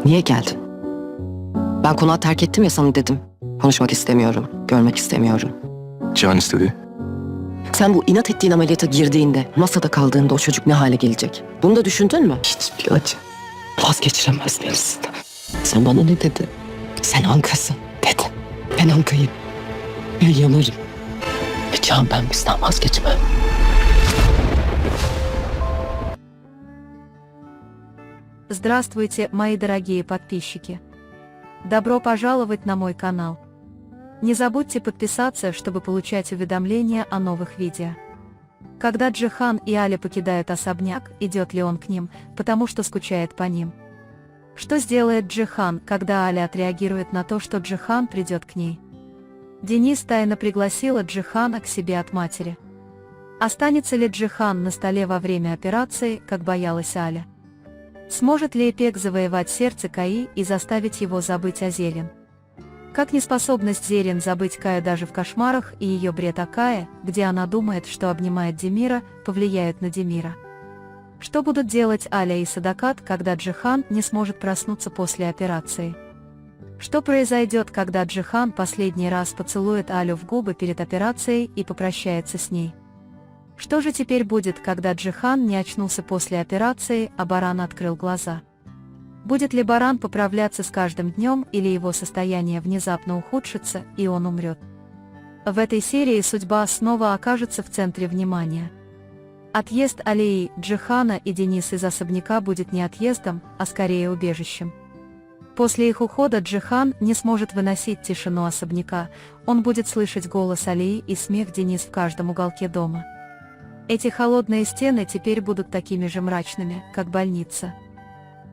Niye geldin? Ben konağı terk ettim ya, sana dedim. Konuşmak istemiyorum, görmek istemiyorum. Cihan istedi. Sen bu inat ettiğin ameliyata girdiğinde, masada kaldığında o çocuk ne hale gelecek? Bunu da düşündün mü? Hiçbir acı vazgeçiremez Melis'ten. Sen bana ne dedin? Sen Anka'sın dedin. Ben Anka'yım. Ben yanarım. Ve Cihan, ben bizden vazgeçmem. Здравствуйте, мои дорогие подписчики! Добро пожаловать на мой канал. Не забудьте подписаться, чтобы получать уведомления о новых видео. Когда Джихан и Аля покидают особняк, идет ли он к ним, потому что скучает по ним? Что сделает Джихан, когда Аля отреагирует на то, что Джихан придет к ней? Денис тайно пригласила Джихана к себе от матери. Останется ли Джихан на столе во время операции, как боялась Аля? Сможет ли Эпек завоевать сердце Каи и заставить его забыть о Зерин? Как неспособность Зерин забыть Каю даже в кошмарах и ее бред о Кае, где она думает, что обнимает Демира, повлияют на Демира? Что будут делать Аля и Садакат, когда Джихан не сможет проснуться после операции? Что произойдет, когда Джихан последний раз поцелует Алю в губы перед операцией и попрощается с ней? Что же теперь будет, когда Джихан не очнулся после операции, а Баран открыл глаза? Будет ли Баран поправляться с каждым днем, или его состояние внезапно ухудшится, и он умрет? В этой серии судьба снова окажется в центре внимания. Отъезд Алии, Джихана и Дениса из особняка будет не отъездом, а скорее убежищем. После их ухода Джихан не сможет выносить тишину особняка, он будет слышать голос Алии и смех Денис в каждом уголке дома. Эти холодные стены теперь будут такими же мрачными, как больница.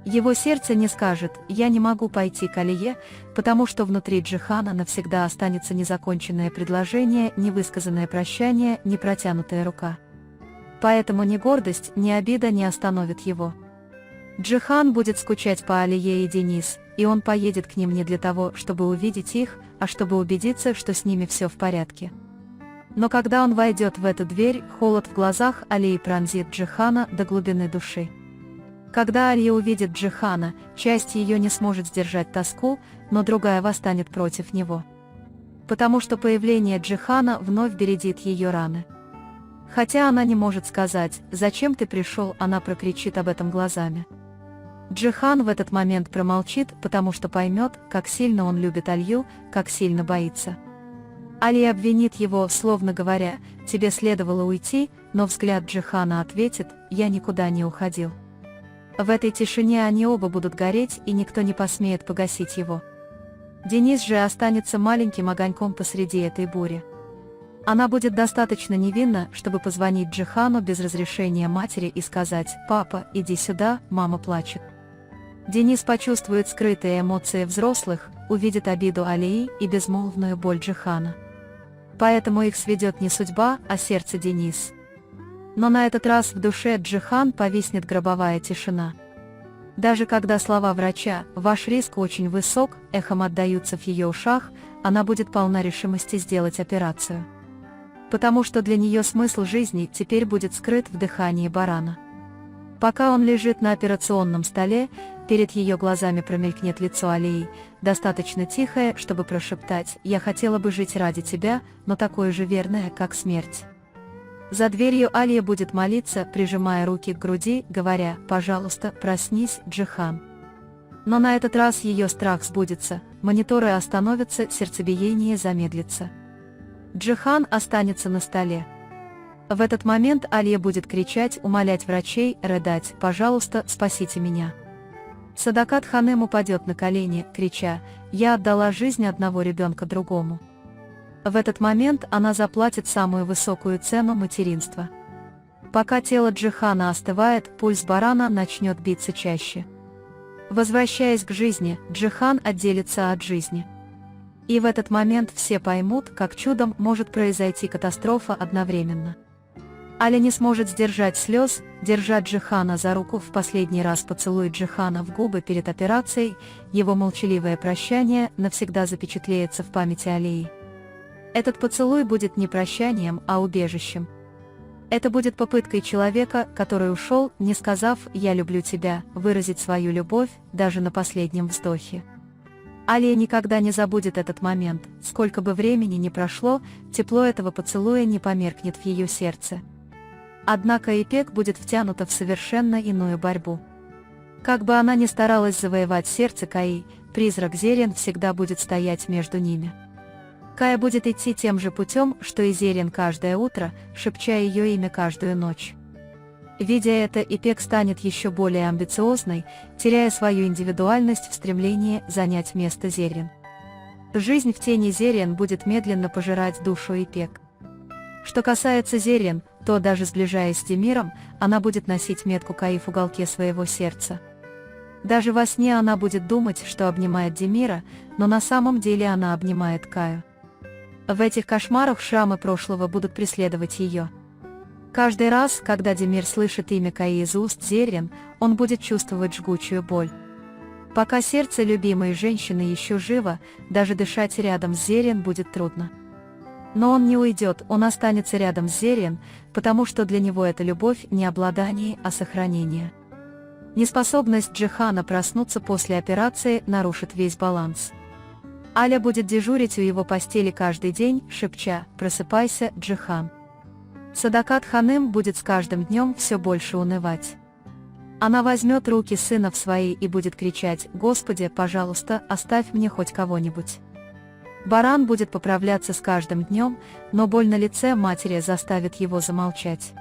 Его сердце не скажет: «Я не могу пойти к Алие», потому что внутри Джихана навсегда останется незаконченное предложение, невысказанное прощание, непротянутая рука. Поэтому ни гордость, ни обида не остановят его. Джихан будет скучать по Алие и Денис, и он поедет к ним не для того, чтобы увидеть их, а чтобы убедиться, что с ними все в порядке. Но когда он войдет в эту дверь, холод в глазах Алии пронзит Джихана до глубины души. Когда Алия увидит Джихана, часть ее не сможет сдержать тоску, но другая восстанет против него. Потому что появление Джихана вновь бередит ее раны. Хотя она не может сказать: «Зачем ты пришел?», она прокричит об этом глазами. Джихан в этот момент промолчит, потому что поймет, как сильно он любит Алью, как сильно боится. Алия обвинит его, словно говоря: «Тебе следовало уйти», но взгляд Джихана ответит: «Я никуда не уходил». В этой тишине они оба будут гореть, и никто не посмеет погасить его. Денис же останется маленьким огоньком посреди этой бури. Она будет достаточно невинна, чтобы позвонить Джихану без разрешения матери и сказать: «Папа, иди сюда, мама плачет». Денис почувствует скрытые эмоции взрослых, увидит обиду Алии и безмолвную боль Джихана. Поэтому их сведет не судьба, а сердце Денис. Но на этот раз в душе Джихан повиснет гробовая тишина. Даже когда слова врача «ваш риск очень высок» эхом отдаются в ее ушах, она будет полна решимости сделать операцию. Потому что для нее смысл жизни теперь будет скрыт в дыхании Барана. Пока он лежит на операционном столе, перед ее глазами промелькнет лицо Алии, достаточно тихое, чтобы прошептать: «Я хотела бы жить ради тебя, но такое же верное, как смерть». За дверью Алия будет молиться, прижимая руки к груди, говоря: «Пожалуйста, проснись, Джихан». Но на этот раз ее страх сбудется, мониторы остановятся, сердцебиение замедлится. Джихан останется на столе. В этот момент Алия будет кричать, умолять врачей, рыдать: «Пожалуйста, спасите меня». Садакат Ханем упадет на колени, крича: «Я отдала жизнь одного ребенка другому». В этот момент она заплатит самую высокую цену материнства. Пока тело Джихана остывает, пульс Барана начнет биться чаще. Возвращаясь к жизни, Джихан отделится от жизни. И в этот момент все поймут, как чудом может произойти катастрофа одновременно. Аля не сможет сдержать слез, держа Джихана за руку, в последний раз поцелует Джихана в губы перед операцией, его молчаливое прощание навсегда запечатлеется в памяти Алии. Этот поцелуй будет не прощанием, а убежищем. Это будет попыткой человека, который ушел, не сказав «я люблю тебя», выразить свою любовь даже на последнем вздохе. Алия никогда не забудет этот момент, сколько бы времени ни прошло, тепло этого поцелуя не померкнет в ее сердце. Однако Ипек будет втянута в совершенно иную борьбу. Как бы она ни старалась завоевать сердце Каи, призрак Зерен всегда будет стоять между ними. Кая будет идти тем же путем, что и Зерен каждое утро, шепча ее имя каждую ночь. Видя это, Ипек станет еще более амбициозной, теряя свою индивидуальность в стремлении занять место Зерен. Жизнь в тени Зерен будет медленно пожирать душу Ипек. Что касается Зерен, то даже сближаясь с Демиром, она будет носить метку Каи в уголке своего сердца. Даже во сне она будет думать, что обнимает Демира, но на самом деле она обнимает Каю. В этих кошмарах шрамы прошлого будут преследовать ее. Каждый раз, когда Демир слышит имя Каи из уст Зерен, он будет чувствовать жгучую боль. Пока сердце любимой женщины еще живо, даже дышать рядом с Зерен будет трудно. Но он не уйдет, он останется рядом с Зерен, потому что для него это любовь не обладание, а сохранение. Неспособность Джихана проснуться после операции нарушит весь баланс. Аля будет дежурить у его постели каждый день, шепча «Просыпайся, Джихан». Садакат Ханым будет с каждым днем все больше унывать. Она возьмет руки сына в свои и будет кричать «Господи, пожалуйста, оставь мне хоть кого-нибудь». Баран будет поправляться с каждым днем, но боль на лице матери заставит его замолчать.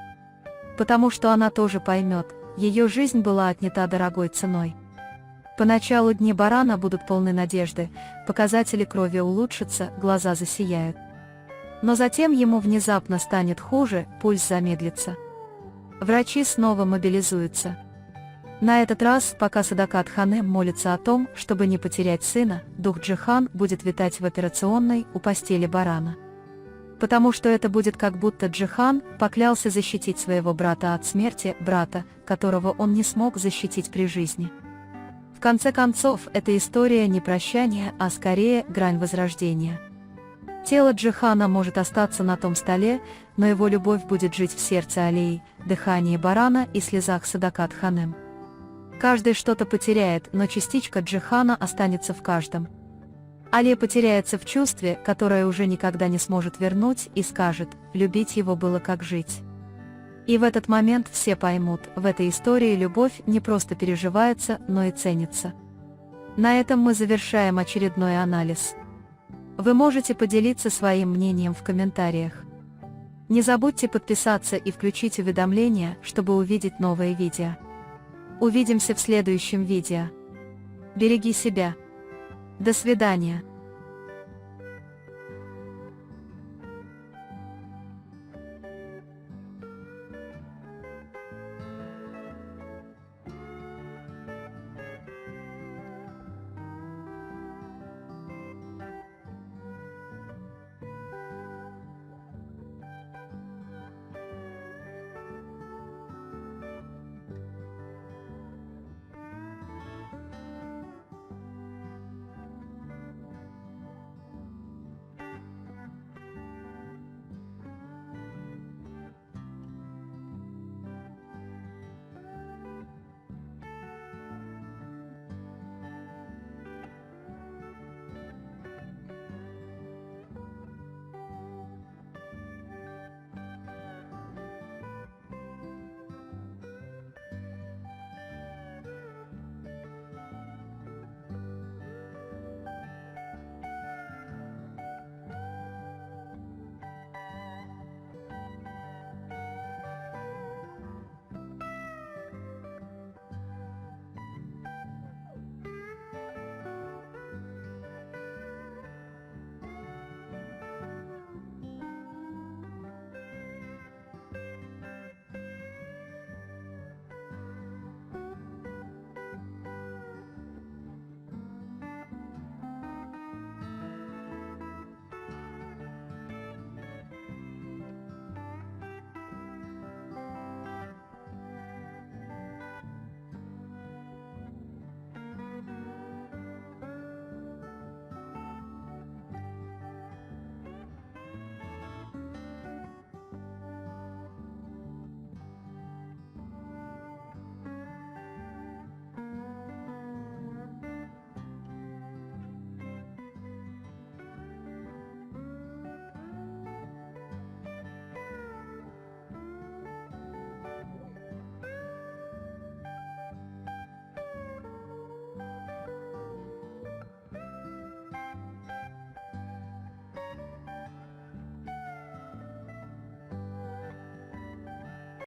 Потому что она тоже поймет, ее жизнь была отнята дорогой ценой. Поначалу дни Барана будут полны надежды, показатели крови улучшатся, глаза засияют. Но затем ему внезапно станет хуже, пульс замедлится. Врачи снова мобилизуются. На этот раз, пока Садакат Ханым молится о том, чтобы не потерять сына, дух Джихан будет витать в операционной у постели Барана. Потому что это будет как будто Джихан поклялся защитить своего брата от смерти, брата, которого он не смог защитить при жизни. В конце концов, эта история не прощания, а скорее грань возрождения. Тело Джихана может остаться на том столе, но его любовь будет жить в сердце Алии, дыхании Барана и слезах Садакат Ханым. Каждый что-то потеряет, но частичка Джихана останется в каждом. Алия потеряется в чувстве, которое уже никогда не сможет вернуть, и скажет, любить его было как жить. И в этот момент все поймут, в этой истории любовь не просто переживается, но и ценится. На этом мы завершаем очередной анализ. Вы можете поделиться своим мнением в комментариях. Не забудьте подписаться и включить уведомления, чтобы увидеть новые видео. Увидимся в следующем видео. Береги себя. До свидания.